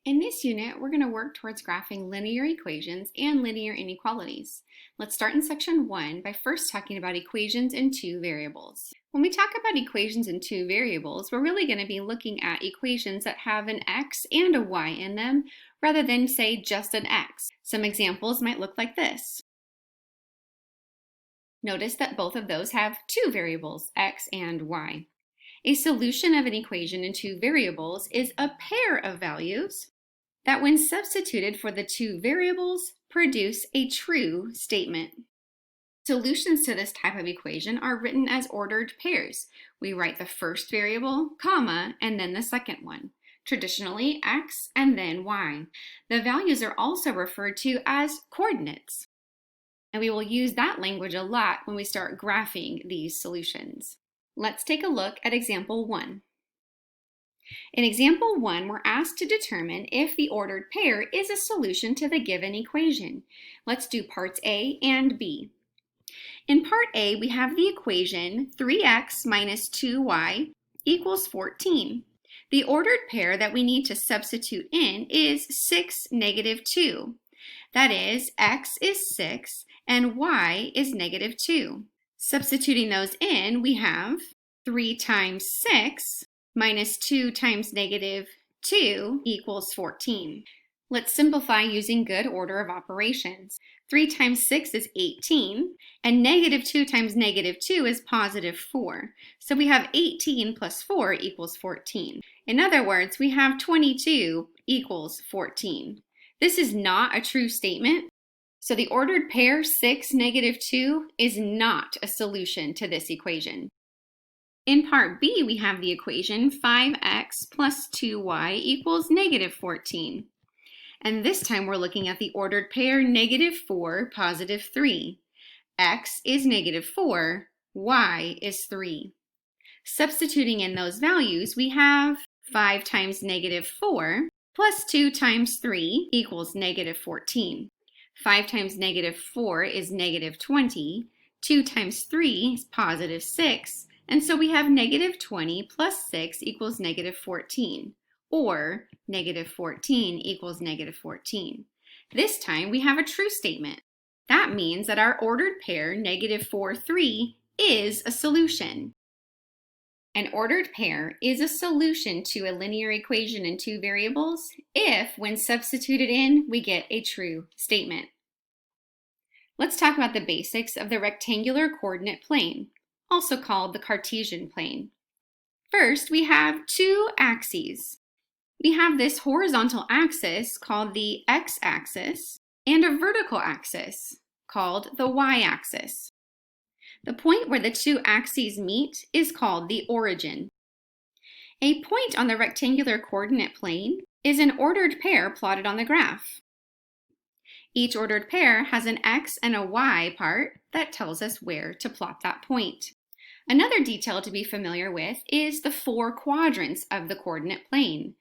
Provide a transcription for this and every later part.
In this unit, we're going to work towards graphing linear equations and linear inequalities. Let's start in section 1 by first talking about equations in two variables. When we talk about equations in two variables, we're really going to be looking at equations that have an x and a y in them, rather than, say, just an x. Some examples might look like this. Notice that both of those have two variables, x and y. A solution of an equation in two variables is a pair of values that, when substituted for the two variables, produce a true statement. Solutions to this type of equation are written as ordered pairs. We write the first variable, comma, and then the second one. Traditionally, x and then y. The values are also referred to as coordinates. And we will use that language a lot when we start graphing these solutions. Let's take a look at example 1. In example 1, we're asked to determine if the ordered pair is a solution to the given equation. Let's do parts A and B. In part A, we have the equation 3x minus 2y equals 14. The ordered pair that we need to substitute in is 6, negative 2. That is, x is 6 and y is negative 2. Substituting those in, we have 3 times 6 minus 2 times negative 2 equals 14. Let's simplify using good order of operations. 3 times 6 is 18, and negative 2 times negative 2 is positive 4. So we have 18 plus 4 equals 14. In other words, we have 22 equals 14. This is not a true statement, so the ordered pair 6, negative 2 is not a solution to this equation. In part B, we have the equation 5x plus 2y equals negative 14. And this time we're looking at the ordered pair negative 4, positive 3. X is negative 4, y is 3. Substituting in those values, we have 5 times negative 4 plus 2 times 3 equals negative 14. 5 times negative 4 is negative 20. 2 times 3 is positive 6. And so we have negative 20 plus 6 equals negative 14. Or negative 14 equals negative 14. This time we have a true statement. That means that our ordered pair, negative 4, 3, is a solution. An ordered pair is a solution to a linear equation in two variables if, when substituted in, we get a true statement. Let's talk about the basics of the rectangular coordinate plane, also called the Cartesian plane. First, we have two axes. We have this horizontal axis called the x-axis and a vertical axis called the y-axis. The point where the two axes meet is called the origin. A point on the rectangular coordinate plane is an ordered pair plotted on the graph. Each ordered pair has an x and a y part that tells us where to plot that point. Another detail to be familiar with is the 4 quadrants of the coordinate plane.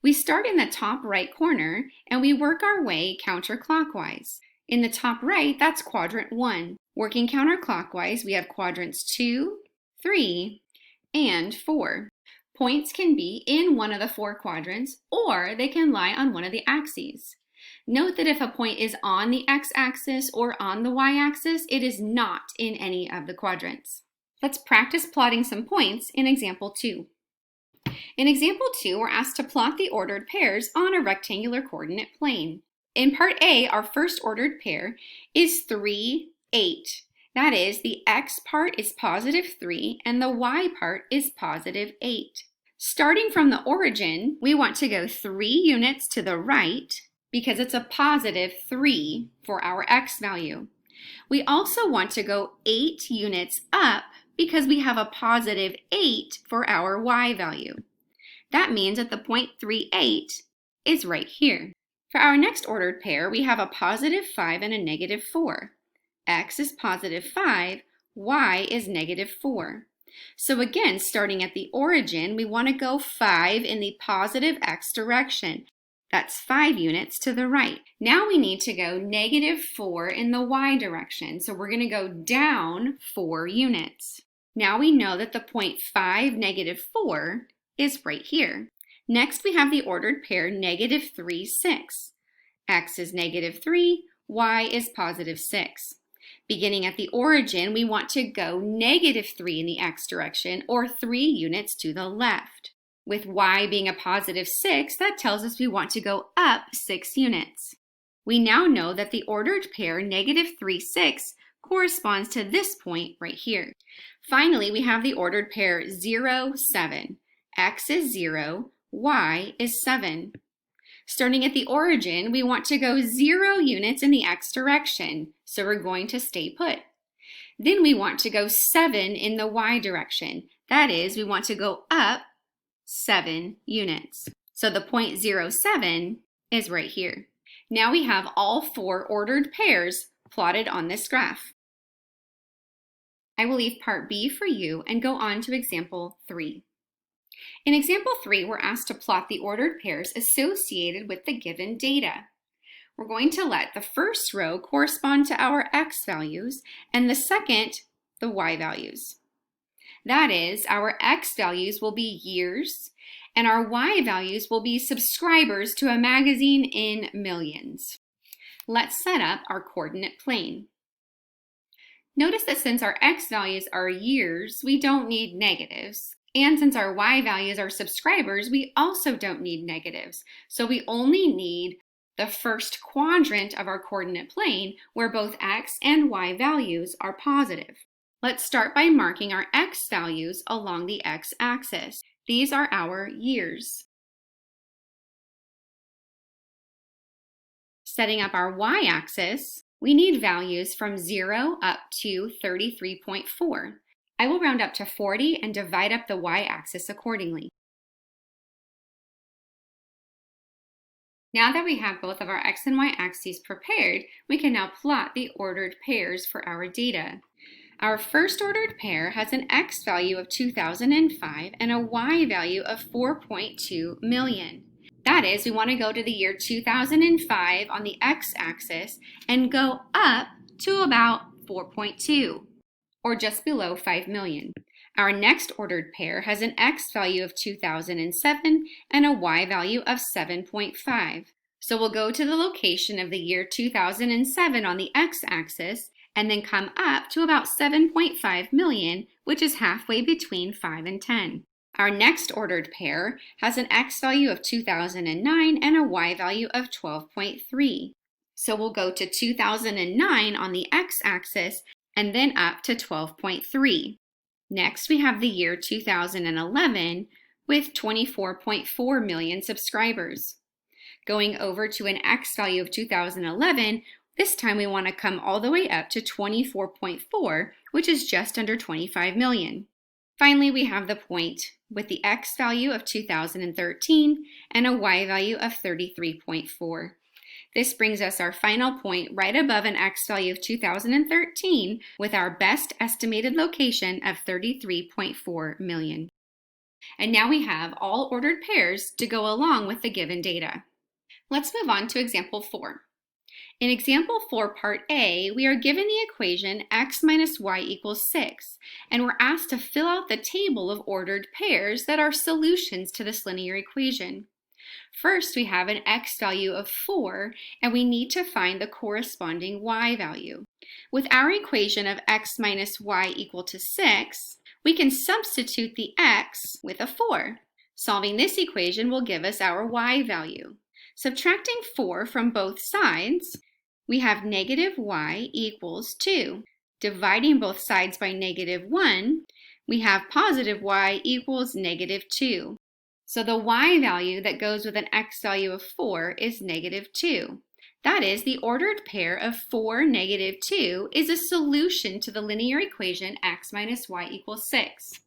We start in the top right corner and we work our way counterclockwise. In the top right, that's quadrant 1. Working counterclockwise, we have quadrants 2, 3, and 4. Points can be in one of the 4 quadrants, or they can lie on one of the axes. Note that if a point is on the x-axis or on the y-axis, it is not in any of the quadrants. Let's practice plotting some points in example 2. In example 2, we're asked to plot the ordered pairs on a rectangular coordinate plane. In part A, our first ordered pair is 3, 8. That is, the x part is positive 3 and the y part is positive 8. Starting from the origin, we want to go 3 units to the right because it's a positive 3 for our x value. We also want to go 8 units up because we have a positive 8 for our y value. That means that the point 3, 8 is right here. For our next ordered pair, we have a positive 5 and a negative 4. X is positive 5, y is negative 4. So again, starting at the origin, we want to go 5 in the positive x direction. That's 5 units to the right. Now we need to go negative 4 in the y direction. So we're going to go down 4 units. Now we know that the point 5, negative 4 is right here. Next, we have the ordered pair negative 3, 6. X is negative 3, y is positive 6. Beginning at the origin, we want to go negative 3 in the x direction, or 3 units to the left. With y being a positive 6, that tells us we want to go up 6 units. We now know that the ordered pair negative 3, 6 corresponds to this point right here. Finally, we have the ordered pair 0, 7. X is 0, y is 7. Starting at the origin, we want to go 0 units in the x direction, so we're going to stay put. Then we want to go 7 in the y direction. That is, we want to go up 7 units. So the point 0, 7 is right here. Now we have all 4 ordered pairs plotted on this graph. I will leave part B for you and go on to example 3. In example 3, we're asked to plot the ordered pairs associated with the given data. We're going to let the first row correspond to our x values and the second, the y values. That is, our x values will be years and our y values will be subscribers to a magazine in millions. Let's set up our coordinate plane. Notice that since our x values are years, we don't need negatives. And since our y values are subscribers, we also don't need negatives. So we only need the first quadrant of our coordinate plane where both x and y values are positive. Let's start by marking our x values along the x-axis. These are our years. Setting up our y-axis, we need values from 0 up to 33.4. I will round up to 40 and divide up the y-axis accordingly. Now that we have both of our x and y axes prepared, we can now plot the ordered pairs for our data. Our first ordered pair has an x value of 2005 and a y value of 4.2 million. That is, we want to go to the year 2005 on the x-axis and go up to about 4.2. or just below 5 million. Our next ordered pair has an x value of 2007 and a y value of 7.5. So we'll go to the location of the year 2007 on the x-axis and then come up to about 7.5 million, which is halfway between 5 and 10. Our next ordered pair has an x value of 2009 and a y value of 12.3. So we'll go to 2009 on the x-axis and then up to 12.3. Next, we have the year 2011 with 24.4 million subscribers. Going over to an x value of 2011, this time we want to come all the way up to 24.4, which is just under 25 million. Finally, we have the point with the x value of 2013 and a y value of 33.4. This brings us our final point right above an x value of 2013 with our best estimated location of 33.4 million. And now we have all ordered pairs to go along with the given data. Let's move on to example 4. In example 4, part A, we are given the equation x minus y equals 6, and we're asked to fill out the table of ordered pairs that are solutions to this linear equation. First, we have an x value of 4, and we need to find the corresponding y value. With our equation of x minus y equal to 6, we can substitute the x with a 4. Solving this equation will give us our y value. Subtracting 4 from both sides, we have negative y equals 2. Dividing both sides by negative 1, we have positive y equals negative 2. So the y value that goes with an x value of 4 is negative 2. That is, the ordered pair of 4, negative 2 is a solution to the linear equation x minus y equals 6.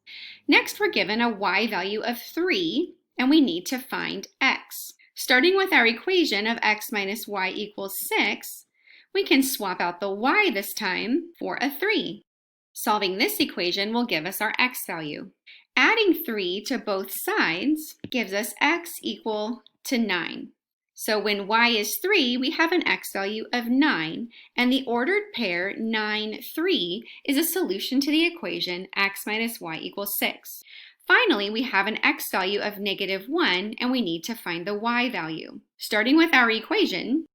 Next, we're given a y value of 3, and we need to find x. Starting with our equation of x minus y equals 6, we can swap out the y this time for a 3. Solving this equation will give us our x value. Adding 3 to both sides gives us x equal to 9. So when y is 3, we have an x value of 9, and the ordered pair 9, 3 is a solution to the equation x minus y equals 6. Finally, we have an x value of -1, and we need to find the y value. Starting with our equation,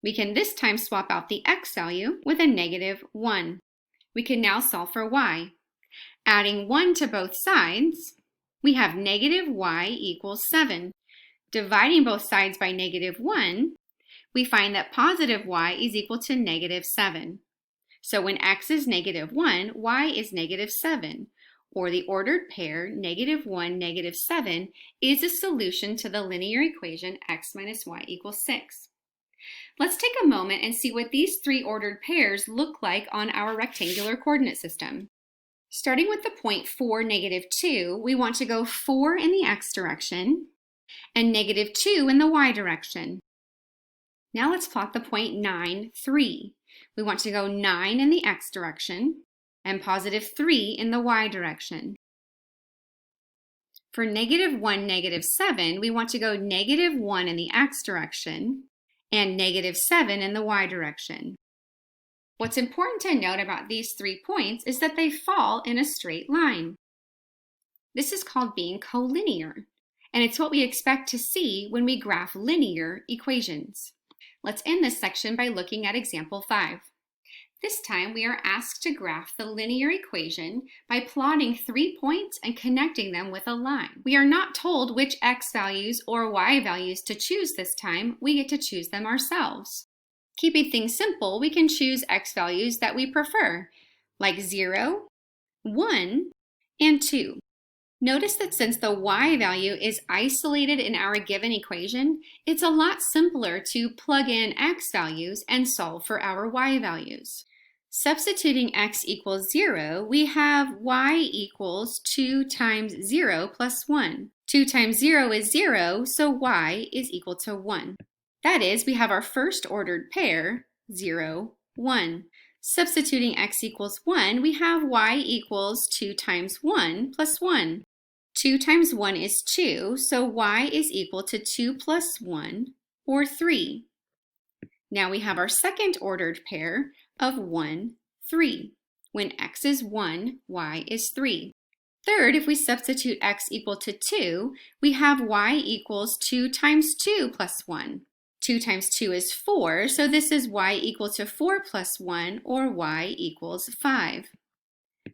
we can this time swap out the x value with a -1. We can now solve for y. Adding 1 to both sides, we have -y equals 7. Dividing both sides by -1, we find that positive y is equal to -7. So when x is -1, y is -7, or the ordered pair -1, -7 is a solution to the linear equation x minus y equals 6. Let's take a moment and see what these three ordered pairs look like on our rectangular coordinate system. Starting with the point 4, -2, we want to go 4 in the x direction and -2 in the y direction. Now let's plot the point 9, 3. We want to go 9 in the x direction and +3 in the y direction. For -1, -7, we want to go -1 in the x direction and -7 in the y direction. What's important to note about these 3 points is that they fall in a straight line. This is called being collinear, and it's what we expect to see when we graph linear equations. Let's end this section by looking at example 5. This time we are asked to graph the linear equation by plotting 3 points and connecting them with a line. We are not told which x values or y values to choose this time. We get to choose them ourselves. Keeping things simple, we can choose x values that we prefer, like 0, 1, and 2. Notice that since the y value is isolated in our given equation, it's a lot simpler to plug in x values and solve for our y values. Substituting x equals 0, we have y equals 2 times 0 plus 1. 2 times 0 is 0, so y is equal to 1. That is, we have our first ordered pair, 0, 1. Substituting x equals 1, we have y equals 2 times 1 plus 1. 2 times 1 is 2, so y is equal to 2 plus 1, or 3. Now we have our second ordered pair of 1, 3. When x is 1, y is 3. Third, if we substitute x equal to 2, we have y equals 2 times 2 plus 1. 2 times 2 is 4, so this is y equal to 4 plus 1, or y equals 5.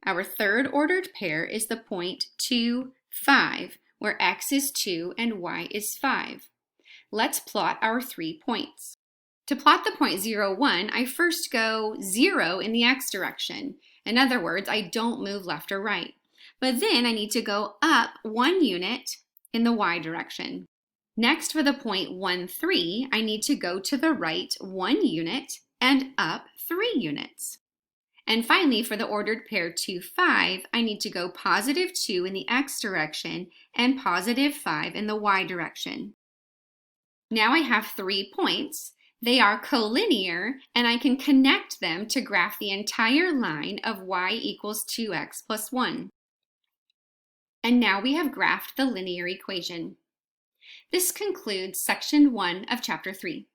Our third ordered pair is the point 2, 5, where x is 2 and y is 5. Let's plot our 3 points. To plot the point 0, 1, I first go 0 in the x direction. In other words, I don't move left or right. But then I need to go up 1 unit in the y direction. Next, for the point 1, 3, I need to go to the right 1 unit and up 3 units. And finally, for the ordered pair 2, 5, I need to go +2 in the x direction and +5 in the y direction. Now I have 3 points. They are collinear, and I can connect them to graph the entire line of y equals 2x plus 1. And now we have graphed the linear equation. This concludes section 1 of chapter 3.